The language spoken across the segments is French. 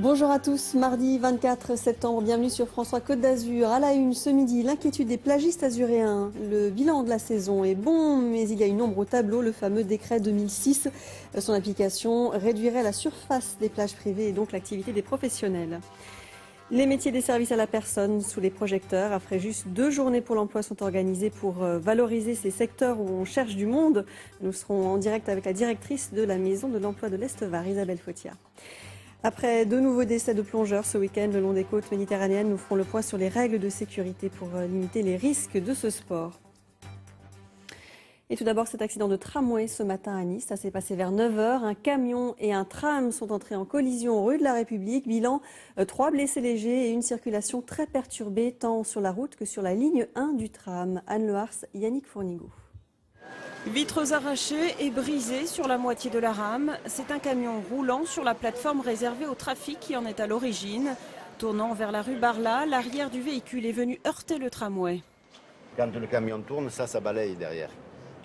Bonjour à tous, mardi 24 septembre, bienvenue sur François Côte d'Azur. À la une ce midi, l'inquiétude des plagistes azuréens. Le bilan de la saison est bon, mais il y a une ombre au tableau, le fameux décret 2006. Son application réduirait la surface des plages privées et donc l'activité des professionnels. Les métiers des services à la personne sous les projecteurs. Après juste 2 journées pour l'emploi sont organisées pour valoriser ces secteurs où on cherche du monde. Nous serons en direct avec la directrice de la Maison de l'Emploi de l'Est-Var, Isabelle Fautia. Après 2 nouveaux décès de plongeurs ce week-end le long des côtes méditerranéennes, nous ferons le point sur les règles de sécurité pour limiter les risques de ce sport. Et tout d'abord, cet accident de tramway ce matin à Nice, ça s'est passé vers 9h. Un camion et un tram sont entrés en collision rue de la République. Bilan, 3 blessés légers et une circulation très perturbée tant sur la route que sur la ligne 1 du tram. Anne Lehars, Yannick Fournigaud. Vitres arrachées et brisées sur la moitié de la rame. C'est un camion roulant sur la plateforme réservée au trafic qui en est à l'origine. Tournant vers la rue Barla, l'arrière du véhicule est venu heurter le tramway. Quand le camion tourne, ça balaye derrière.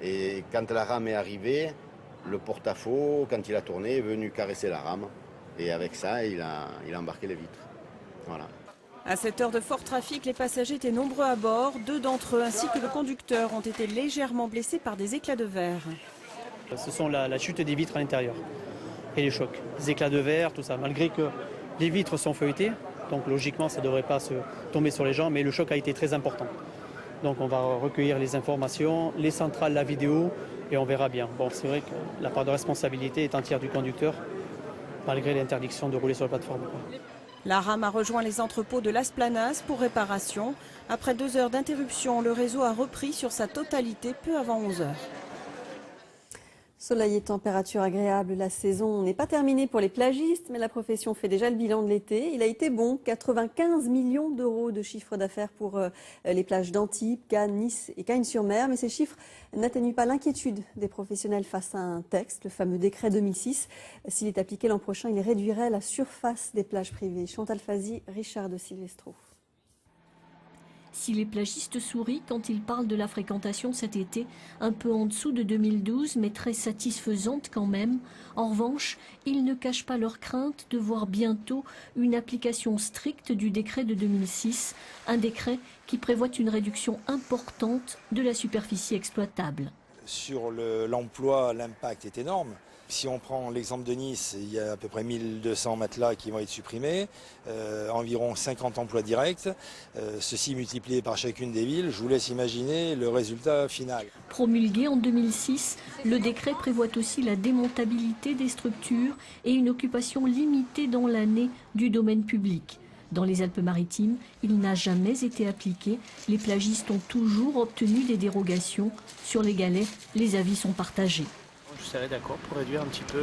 Et quand la rame est arrivée, le porte-à-faux, quand il a tourné, est venu caresser la rame. Et avec ça, il a embarqué les vitres. Voilà. À cette heure de fort trafic, les passagers étaient nombreux à bord. 2 d'entre eux ainsi que le conducteur ont été légèrement blessés par des éclats de verre. Ce sont la chute des vitres à l'intérieur et les chocs. Les éclats de verre, tout ça. Malgré que les vitres sont feuilletées, donc logiquement ça ne devrait pas se tomber sur les gens, mais le choc a été très important. Donc on va recueillir les informations, les centrales, la vidéo, et on verra bien. Bon, c'est vrai que la part de responsabilité est entière du conducteur, malgré l'interdiction de rouler sur la plateforme. La rame a rejoint les entrepôts de Las Planas pour réparation. Après 2 heures d'interruption, le réseau a repris sur sa totalité peu avant 11h. Soleil et température agréable, la saison n'est pas terminée pour les plagistes, mais la profession fait déjà le bilan de l'été. Il a été bon, 95 millions d'euros de chiffre d'affaires pour les plages d'Antibes, Cannes, Nice et Cagnes-sur-Mer. Mais ces chiffres n'atténuent pas l'inquiétude des professionnels face à un texte, le fameux décret 2006. S'il est appliqué l'an prochain, il réduirait la surface des plages privées. Chantal Fazi, Richard de Silvestro. Si les plagistes sourient quand ils parlent de la fréquentation cet été, un peu en dessous de 2012, mais très satisfaisante quand même, en revanche, ils ne cachent pas leur crainte de voir bientôt une application stricte du décret de 2006, un décret qui prévoit une réduction importante de la superficie exploitable. Sur l'emploi, l'impact est énorme. Si on prend l'exemple de Nice, il y a à peu près 1200 matelas qui vont être supprimés, environ 50 emplois directs. Ceci multiplié par chacune des villes, je vous laisse imaginer le résultat final. Promulgué en 2006, le décret prévoit aussi la démontabilité des structures et une occupation limitée dans l'année du domaine public. Dans les Alpes-Maritimes, il n'a jamais été appliqué. Les plagistes ont toujours obtenu des dérogations. Sur les galets, les avis sont partagés. Je serais d'accord pour réduire un petit peu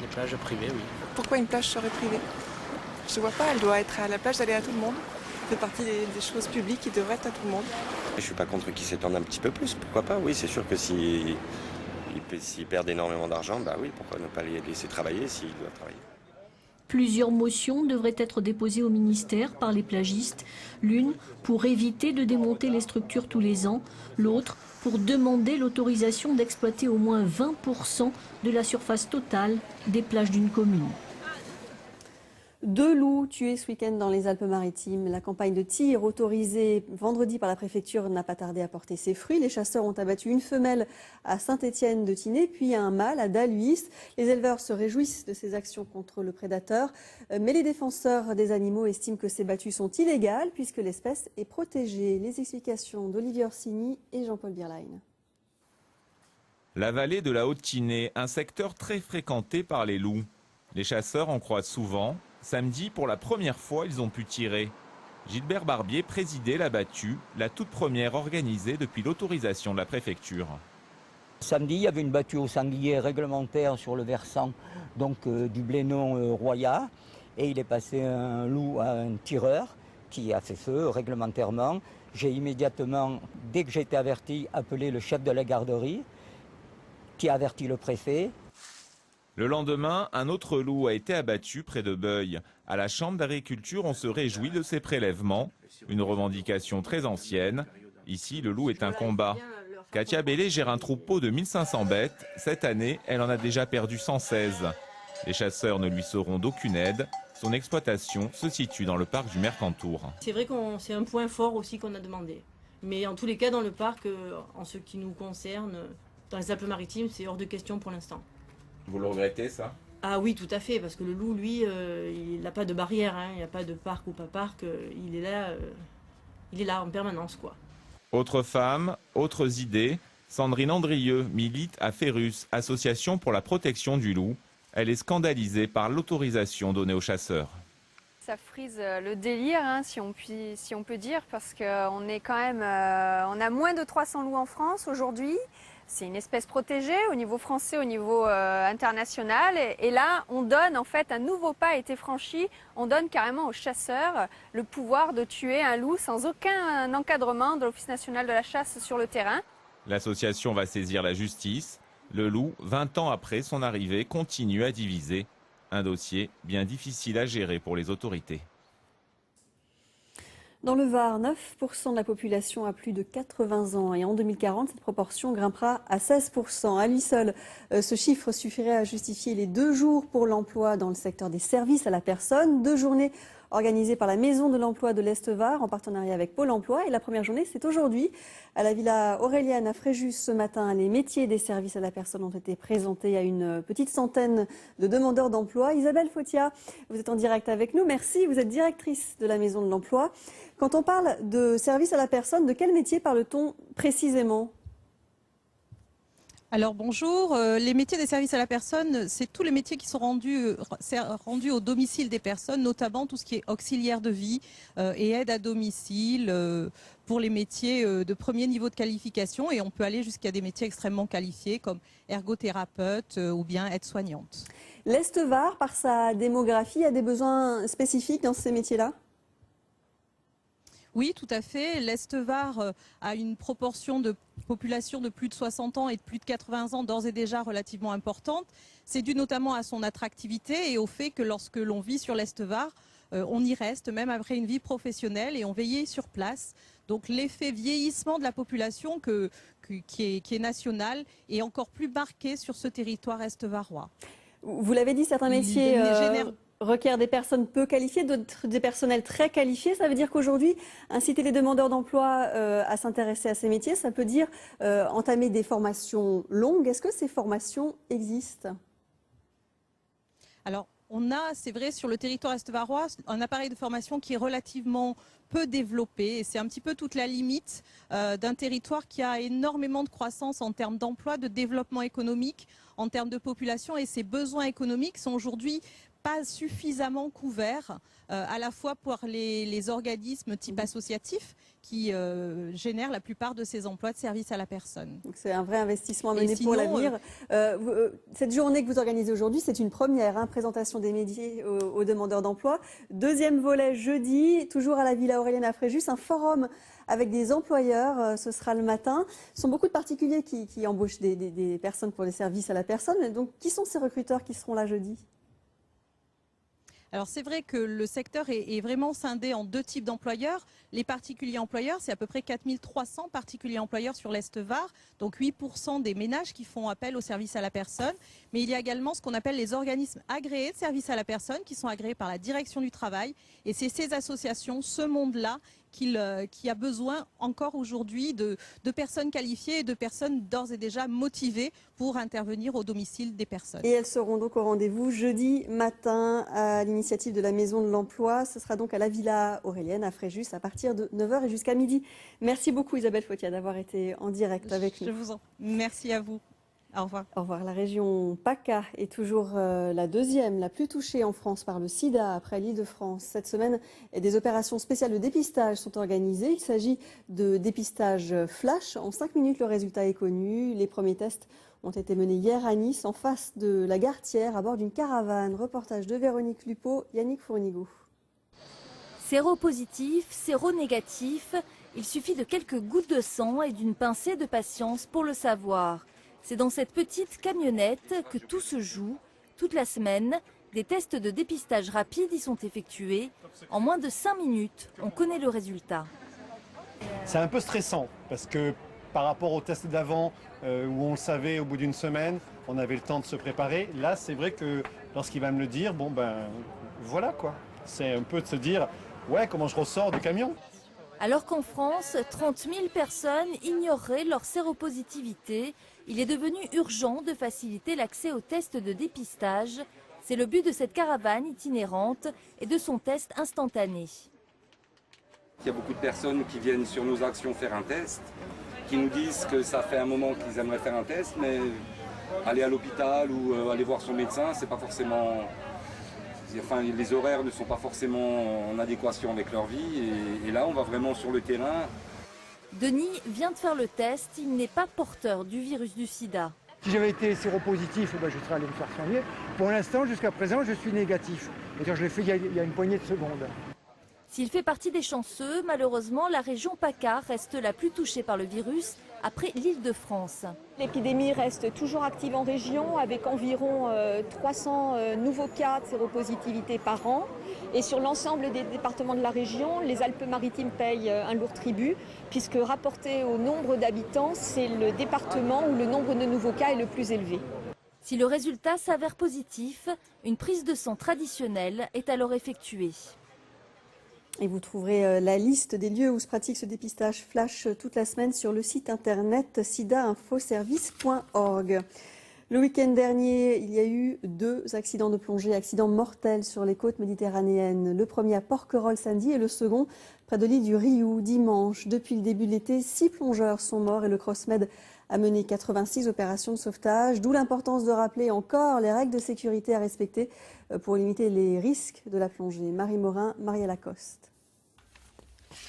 les plages privées, oui. Pourquoi une plage serait privée? Je ne vois pas, elle doit être à la plage d'aller à tout le monde. Ça fait partie des choses publiques qui devraient être à tout le monde. Je ne suis pas contre qu'ils s'étendent un petit peu plus, pourquoi pas? Oui, c'est sûr que s'ils perdent énormément d'argent, bah oui, pourquoi ne pas les laisser travailler s'ils doivent travailler? Plusieurs motions devraient être déposées au ministère par les plagistes. L'une pour éviter de démonter les structures tous les ans, l'autre pour demander l'autorisation d'exploiter au moins 20% de la surface totale des plages d'une commune. 2 loups tués ce week-end dans les Alpes-Maritimes. La campagne de tir autorisée vendredi par la préfecture n'a pas tardé à porter ses fruits. Les chasseurs ont abattu une femelle à Saint-Étienne-de-Tinée, puis un mâle à Daluis. Les éleveurs se réjouissent de ces actions contre le prédateur, mais les défenseurs des animaux estiment que ces battues sont illégales puisque l'espèce est protégée. Les explications d'Olivier Orsini et Jean-Paul Bierlein. La vallée de la Haute-Tinée, un secteur très fréquenté par les loups. Les chasseurs en croisent souvent. Samedi, pour la première fois, ils ont pu tirer. Gilbert Barbier présidait la battue, la toute première organisée depuis l'autorisation de la préfecture. Samedi, il y avait une battue au sanglier réglementaire sur le versant du Blénon Roya. Et il est passé un loup à un tireur qui a fait feu réglementairement. J'ai immédiatement, dès que j'ai été averti, appelé le chef de la garderie qui a averti le préfet. Le lendemain, un autre loup a été abattu près de Beuil. À la Chambre d'agriculture, on se réjouit de ces prélèvements. Une revendication très ancienne. Ici, le loup est un combat. Katia Bellé gère un troupeau de 1500 bêtes. Cette année, elle en a déjà perdu 116. Les chasseurs ne lui seront d'aucune aide. Son exploitation se situe dans le parc du Mercantour. C'est vrai que c'est un point fort aussi qu'on a demandé. Mais en tous les cas, dans le parc, en ce qui nous concerne, dans les Alpes-Maritimes, c'est hors de question pour l'instant. Vous le regrettez, ça? Ah oui, tout à fait, parce que le loup, lui, il n'a pas de barrière, hein, il n'y a pas de parc ou pas parc, il est là en permanence, quoi. Autre femme, autres idées. Sandrine Andrieux milite à Férus, association pour la protection du loup. Elle est scandalisée par l'autorisation donnée aux chasseurs. Ça frise le délire, hein, si on peut dire, parce qu'on est quand même, on a moins de 300 loups en France aujourd'hui. C'est une espèce protégée au niveau français, au niveau international. Et là, on donne, en fait, un nouveau pas a été franchi. On donne carrément aux chasseurs le pouvoir de tuer un loup sans aucun encadrement de l'Office national de la chasse sur le terrain. L'association va saisir la justice. Le loup, 20 ans après son arrivée, continue à diviser. Un dossier bien difficile à gérer pour les autorités. Dans le Var, 9% de la population a plus de 80 ans et en 2040, cette proportion grimpera à 16%. À lui seul, ce chiffre suffirait à justifier les 2 jours pour l'emploi dans le secteur des services à la personne. 2 journées organisées par la Maison de l'Emploi de l'Est-Var en partenariat avec Pôle Emploi. Et la première journée, c'est aujourd'hui. À la Villa Aurélienne à Fréjus ce matin, les métiers des services à la personne ont été présentés à une petite centaine de demandeurs d'emploi. Isabelle Fautia, vous êtes en direct avec nous. Merci, vous êtes directrice de la Maison de l'Emploi. Quand on parle de service à la personne, de quel métier parle-t-on précisément ? Alors bonjour, les métiers des services à la personne, c'est tous les métiers qui sont rendus au domicile des personnes, notamment tout ce qui est auxiliaire de vie et aide à domicile pour les métiers de premier niveau de qualification, et on peut aller jusqu'à des métiers extrêmement qualifiés comme ergothérapeute ou bien aide-soignante. L'Est-Var, par sa démographie, a des besoins spécifiques dans ces métiers-là ? Oui, tout à fait. L'Est-Var a une proportion de population de plus de 60 ans et de plus de 80 ans d'ores et déjà relativement importante. C'est dû notamment à son attractivité et au fait que lorsque l'on vit sur l'Est-Var, on y reste, même après une vie professionnelle, et on veille sur place. Donc l'effet vieillissement de la population qui est national est encore plus marqué sur ce territoire est-varois. Vous l'avez dit, certains métiers requièrent des personnes peu qualifiées, d'autres des personnels très qualifiés. Ça veut dire qu'aujourd'hui, inciter les demandeurs d'emploi à s'intéresser à ces métiers, ça peut dire entamer des formations longues. Est-ce que ces formations existent ? Alors, on a, c'est vrai, sur le territoire est-varois, un appareil de formation qui est relativement peu développé. Et c'est un petit peu toute la limite d'un territoire qui a énormément de croissance en termes d'emploi, de développement économique, en termes de population. Et ses besoins économiques sont aujourd'hui pas suffisamment couverts, à la fois pour les organismes type associatif qui génèrent la plupart de ces emplois de service à la personne. Donc c'est un vrai investissement à mener pour l'avenir. Cette journée que vous organisez aujourd'hui, c'est une première, présentation des métiers aux demandeurs d'emploi. Deuxième volet jeudi, toujours à la Villa Aurélienne à Fréjus, un forum avec des employeurs, ce sera le matin. Ce sont beaucoup de particuliers qui embauchent des personnes pour des services à la personne. Donc qui sont ces recruteurs qui seront là jeudi ? Alors c'est vrai que le secteur est vraiment scindé en 2 types d'employeurs. Les particuliers employeurs, c'est à peu près 4300 particuliers employeurs sur l'Est-Var, donc 8% des ménages qui font appel au service à la personne. Mais il y a également ce qu'on appelle les organismes agréés de service à la personne, qui sont agréés par la direction du travail. Et c'est ces associations, ce monde-là, qui a besoin encore aujourd'hui de personnes qualifiées et de personnes d'ores et déjà motivées pour intervenir au domicile des personnes. Et elles seront donc au rendez-vous jeudi matin à l'initiative de la Maison de l'Emploi. Ce sera donc à la Villa Aurélienne à Fréjus à partir de 9h et jusqu'à midi. Merci beaucoup Isabelle Fautia d'avoir été en direct avec nous. Je vous en prie. Merci à vous. Au revoir. Au revoir. La région PACA est toujours la deuxième, la plus touchée en France par le sida après l'Île-de-France. Cette semaine, des opérations spéciales de dépistage sont organisées. Il s'agit de dépistage flash. En 5 minutes, le résultat est connu. Les premiers tests ont été menés hier à Nice, en face de la gare Thiers, à bord d'une caravane. Reportage de Véronique Lupeau, Yannick Fournigo. Séropositif, séronégatif, il suffit de quelques gouttes de sang et d'une pincée de patience pour le savoir. C'est dans cette petite camionnette que tout se joue. Toute la semaine, des tests de dépistage rapide y sont effectués. En moins de 5 minutes, on connaît le résultat. C'est un peu stressant parce que par rapport au test d'avant où on le savait au bout d'une semaine, on avait le temps de se préparer. Là, c'est vrai que lorsqu'il va me le dire, bon ben voilà quoi. C'est un peu de se dire, ouais, comment je ressors du camion. Alors qu'en France, 30 000 personnes ignoreraient leur séropositivité, il est devenu urgent de faciliter l'accès aux tests de dépistage. C'est le but de cette caravane itinérante et de son test instantané. Il y a beaucoup de personnes qui viennent sur nos actions faire un test, qui nous disent que ça fait un moment qu'ils aimeraient faire un test, mais aller à l'hôpital ou aller voir son médecin, c'est pas forcément... Enfin, les horaires ne sont pas forcément en adéquation avec leur vie et là on va vraiment sur le terrain. Denis vient de faire le test, il n'est pas porteur du virus du sida. Si j'avais été séropositif, je serais allé me faire soigner. Pour l'instant, jusqu'à présent, je suis négatif. Je l'ai fait il y a une poignée de secondes. S'il fait partie des chanceux, malheureusement, la région PACA reste la plus touchée par le virus après l'Île-de-France. L'épidémie reste toujours active en région avec environ 300 nouveaux cas de séropositivité par an. Et sur l'ensemble des départements de la région, les Alpes-Maritimes payent un lourd tribut puisque rapporté au nombre d'habitants, c'est le département où le nombre de nouveaux cas est le plus élevé. Si le résultat s'avère positif, une prise de sang traditionnelle est alors effectuée. Et vous trouverez la liste des lieux où se pratique ce dépistage flash toute la semaine sur le site internet sidainfoservice.org. Le week-end dernier, il y a eu 2 accidents de plongée, accidents mortels sur les côtes méditerranéennes. Le premier à Porquerolles samedi et le second près de l'île du Riou dimanche. Depuis le début de l'été, 6 plongeurs sont morts et le CrossMed a mené 86 opérations de sauvetage, d'où l'importance de rappeler encore les règles de sécurité à respecter pour limiter les risques de la plongée. Marie Morin, Maria Lacoste.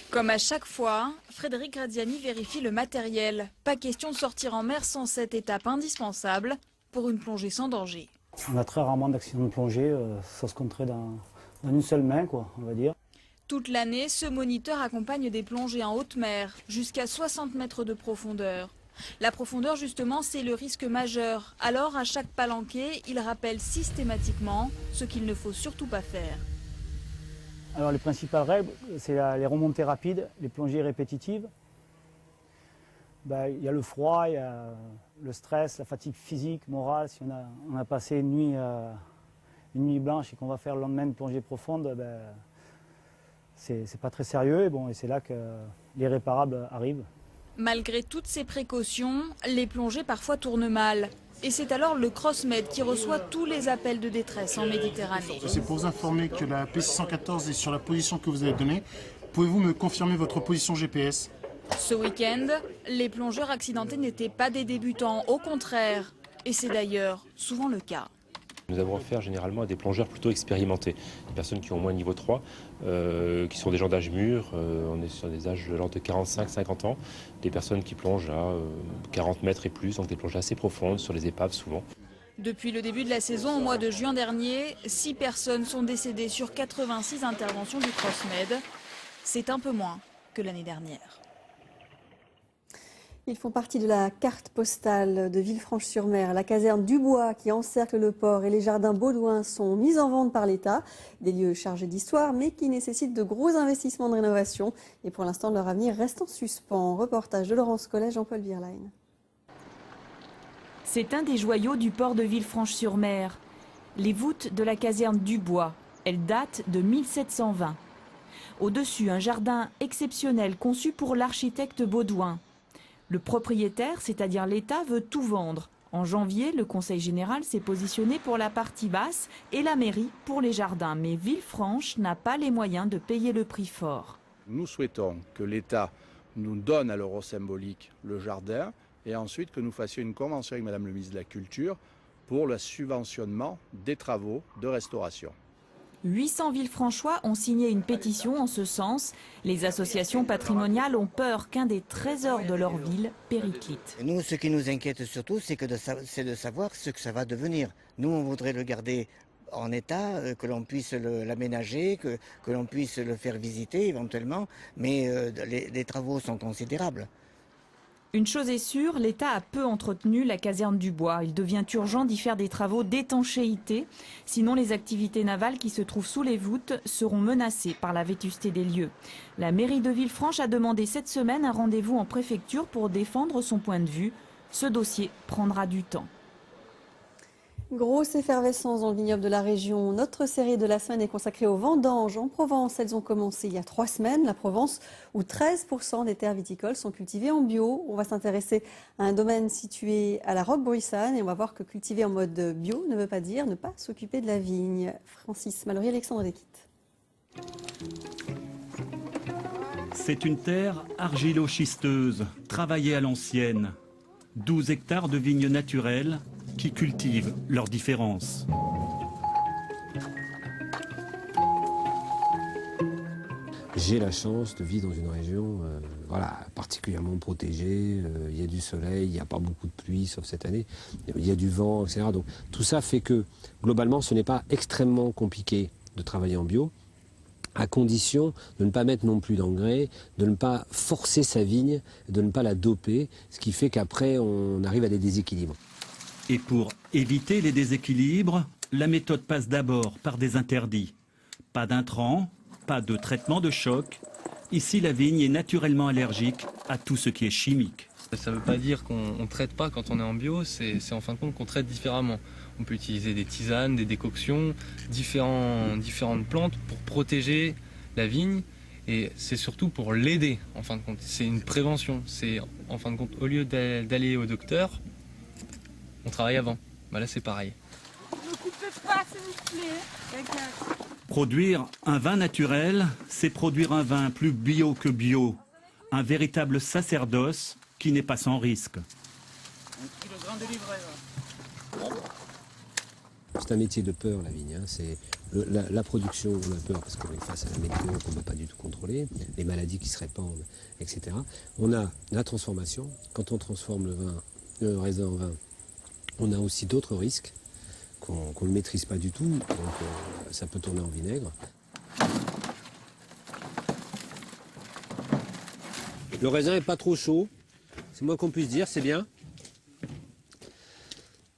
Comme à chaque fois, Frédéric Graziani vérifie le matériel. Pas question de sortir en mer sans cette étape indispensable pour une plongée sans danger. On a très rarement d'accidents de plongée, ça se compterait dans une seule main, quoi, on va dire. Toute l'année, ce moniteur accompagne des plongées en haute mer, jusqu'à 60 mètres de profondeur. La profondeur, justement, c'est le risque majeur. Alors, à chaque palanquet, il rappelle systématiquement ce qu'il ne faut surtout pas faire. Alors, les principales règles, c'est les remontées rapides, les plongées répétitives. Il y a le froid, il y a le stress, la fatigue physique, morale. Si on a passé une nuit blanche et qu'on va faire le lendemain une plongée profonde, c'est pas très sérieux et c'est là que l'irréparable arrive. Malgré toutes ces précautions, les plongées parfois tournent mal. Et c'est alors le CrossMed qui reçoit tous les appels de détresse en Méditerranée. C'est pour vous informer que la P614 est sur la position que vous avez donnée. Pouvez-vous me confirmer votre position GPS ? Ce week-end, les plongeurs accidentés n'étaient pas des débutants, au contraire. Et c'est d'ailleurs souvent le cas. Nous avons affaire généralement à des plongeurs plutôt expérimentés, des personnes qui ont au moins niveau 3, qui sont des gens d'âge mûr, on est sur des âges de l'ordre de 45-50 ans, des personnes qui plongent à 40 mètres et plus, donc des plongées assez profondes sur les épaves souvent. Depuis le début de la saison, au mois de juin dernier, 6 personnes sont décédées sur 86 interventions du CrossMed. C'est un peu moins que l'année dernière. Ils font partie de la carte postale de Villefranche-sur-Mer. La caserne Dubois qui encercle le port et les jardins Baudouin sont mis en vente par l'État. Des lieux chargés d'histoire mais qui nécessitent de gros investissements de rénovation. Et pour l'instant, leur avenir reste en suspens. Reportage de Laurence Collet, Jean-Paul Bierlein. C'est un des joyaux du port de Villefranche-sur-Mer. Les voûtes de la caserne Dubois. Elles datent de 1720. Au-dessus, un jardin exceptionnel conçu pour l'architecte Baudouin. Le propriétaire, c'est-à-dire l'État, veut tout vendre. En janvier, le Conseil général s'est positionné pour la partie basse et la mairie pour les jardins. Mais Villefranche n'a pas les moyens de payer le prix fort. Nous souhaitons que l'État nous donne à l'euro symbolique le jardin et ensuite que nous fassions une convention avec Madame le ministre de la Culture pour le subventionnement des travaux de restauration. 800 Villefranchois ont signé une pétition en ce sens. Les associations patrimoniales ont peur qu'un des trésors de leur ville périclite. Nous, ce qui nous inquiète surtout, c'est de savoir ce que ça va devenir. Nous, on voudrait le garder en état, que l'on puisse l'aménager, que l'on puisse le faire visiter éventuellement, mais les travaux sont considérables. Une chose est sûre, l'État a peu entretenu la caserne Dubois. Il devient urgent d'y faire des travaux d'étanchéité. Sinon, les activités navales qui se trouvent sous les voûtes seront menacées par la vétusté des lieux. La mairie de Villefranche a demandé cette semaine un rendez-vous en préfecture pour défendre son point de vue. Ce dossier prendra du temps. Grosse effervescence dans le vignoble de la région. Notre série de la semaine est consacrée aux vendanges en Provence. Elles ont commencé il y a 3 semaines. La Provence, où 13% des terres viticoles sont cultivées en bio. On va s'intéresser à un domaine situé à la Roquebruysanne et on va voir que cultiver en mode bio ne veut pas dire ne pas s'occuper de la vigne. Francis Mallory, Alexandre Desquites. C'est une terre argilo-schisteuse, travaillée à l'ancienne. 12 hectares de vignes naturelles qui cultivent leurs différences. J'ai la chance de vivre dans une région particulièrement protégée. Il y a du soleil, il n'y a pas beaucoup de pluie, sauf cette année. Il y a du vent, etc. Donc tout ça fait que, globalement, ce n'est pas extrêmement compliqué de travailler en bio, à condition de ne pas mettre non plus d'engrais, de ne pas forcer sa vigne, de ne pas la doper, ce qui fait qu'après, on arrive à des déséquilibres. Et pour éviter les déséquilibres, la méthode passe d'abord par des interdits. Pas d'intrants, pas de traitement de choc. Ici, la vigne est naturellement allergique à tout ce qui est chimique. Ça ne veut pas dire qu'on ne traite pas quand on est en bio, c'est en fin de compte qu'on traite différemment. On peut utiliser des tisanes, des décoctions, différentes plantes pour protéger la vigne. Et c'est surtout pour l'aider, en fin de compte. C'est une prévention. C'est, en fin de compte, au lieu d'aller au docteur, on travaille avant. Bah là, c'est pareil. Ne coupez pas, s'il vous plaît. Produire un vin naturel, c'est produire un vin plus bio que bio. Un véritable sacerdoce qui n'est pas sans risque. C'est un métier de peur, la vigne. C'est la production, on a peur parce qu'on est face à la météo qu'on ne peut pas du tout contrôler, les maladies qui se répandent, etc. On a la transformation. Quand on transforme le raisin en vin, on a aussi d'autres risques qu'on ne maîtrise pas du tout. Donc ça peut tourner en vinaigre. Le raisin n'est pas trop chaud. C'est moins qu'on puisse dire, c'est bien.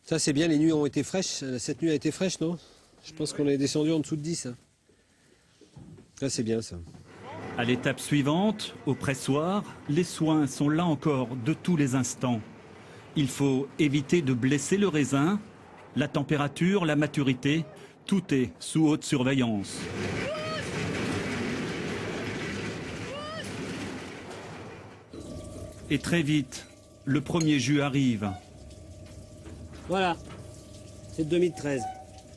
Ça c'est bien, les nuits ont été fraîches. Cette nuit a été fraîche, non? Je pense qu'on est descendu en dessous de 10. Ça c'est bien ça. À l'étape suivante, au pressoir, les soins sont là encore de tous les instants. Il faut éviter de blesser le raisin. La température, la maturité, tout est sous haute surveillance. Et très vite, le premier jus arrive. Voilà, c'est 2013.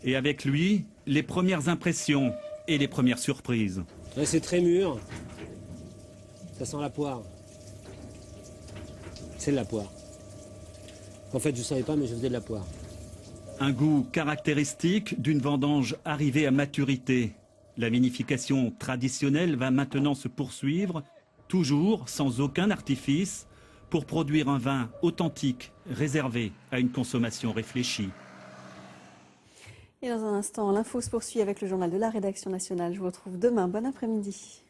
Et avec lui, les premières impressions et les premières surprises. Ouais, c'est très mûr. Ça sent la poire. C'est de la poire. En fait, je ne savais pas, mais je faisais de la poire. Un goût caractéristique d'une vendange arrivée à maturité. La vinification traditionnelle va maintenant se poursuivre, toujours sans aucun artifice, pour produire un vin authentique, réservé à une consommation réfléchie. Et dans un instant, l'info se poursuit avec le journal de la rédaction nationale. Je vous retrouve demain. Bon après-midi.